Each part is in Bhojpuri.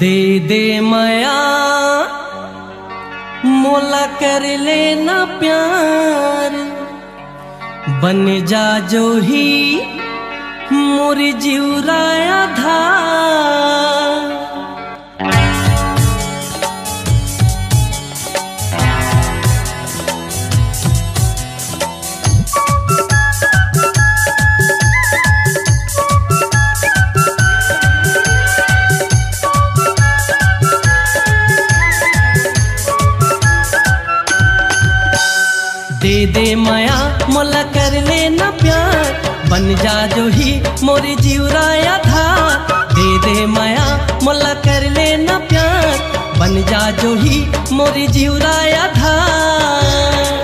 दे दे माया मोला कर लेना प्यार, बन जा जो ही मोरी जीवराया धार। दे दे माया मोला कर लेना प्यार, बन जा जो ही मोरी जीवराया धार। दे दे माया मोला कर लेना प्यार, बन जा जो ही मोरी जीवराया धार।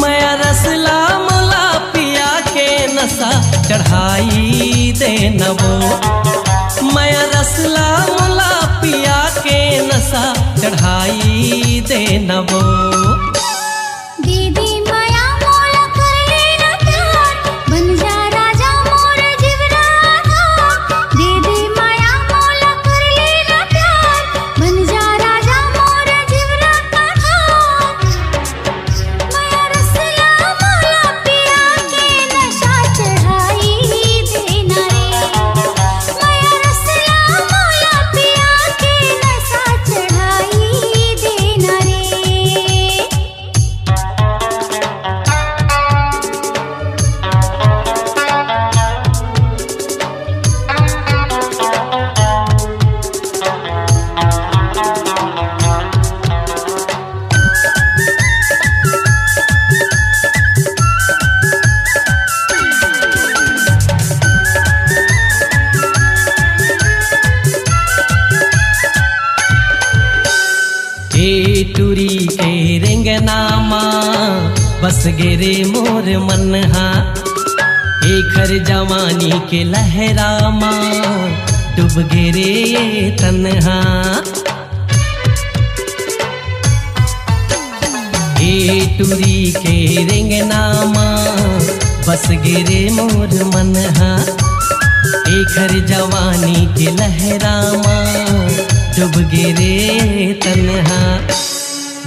माया रसला मोला पिया के नशा चढ़ाई दे नवो, माया रसला मोला पिया के नशा चढ़ाई दे नवो। टूरी के रेंगनामा बस गेरे मोर मनहा, घर जवानी के लहरामा डूब गेरे तन्हा। टूरी के रेंगनामा बस गेरे मोर मनहा, घर जवानी के लहरामा डूब गेरे तन्हा।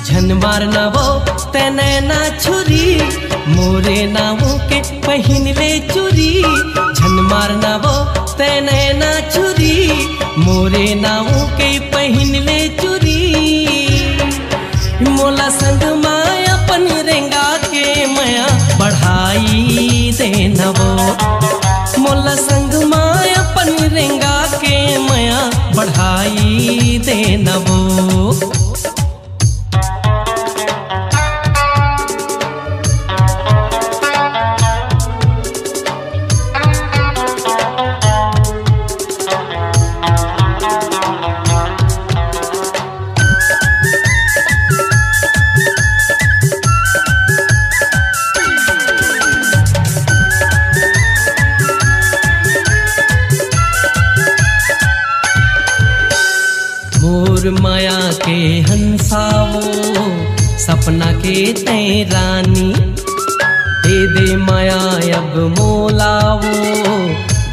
झन मार नवो तने ना छुरी, मोरे नावों के पहन ले चुरी। झन मार नवो तने ना छुरी, मोरे नावों के पहन ले चुरी। मोला संग माया अपन रेंगा के माया बढ़ाई दे नवो, मोला संग माया अपन रेंगा के माया बढ़ाई दे नवो। मोर माया के हंसावो सपना के तै रानी, दे दे माया अब मोलावो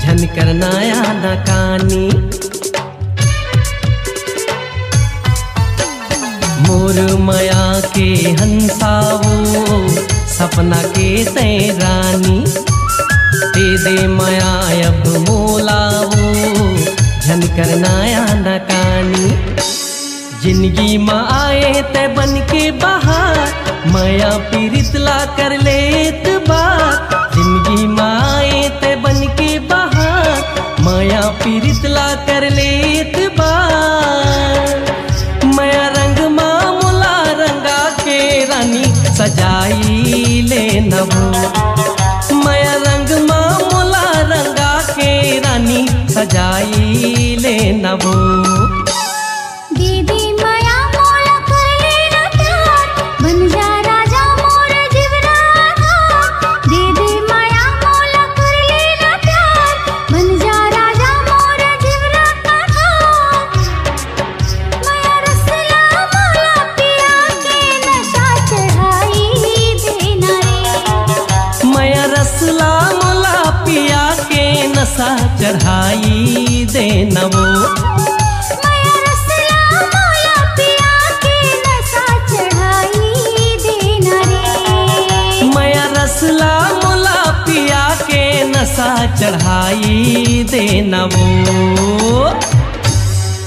झन करनाया नकानी। मोर माया के हंसावो सपना के तै रानी, दे दे माया अब मोलावो झन करनाया नकानी। जिंदगी माँ आए ते बन के बाहर, माया पीरितला कर लेत बात। जिंदगी माँ आए ते बन के बाहर, माया पीरितला कर लेत बात। माया रंग माँ मोला रंगा के रानी सजाई ले नवो, माया रंग माँ मोला रंगा के रानी सजाई ले नवो। नशा चढ़ाई दे नवो। माया रस नशा चढ़ाई देना वो।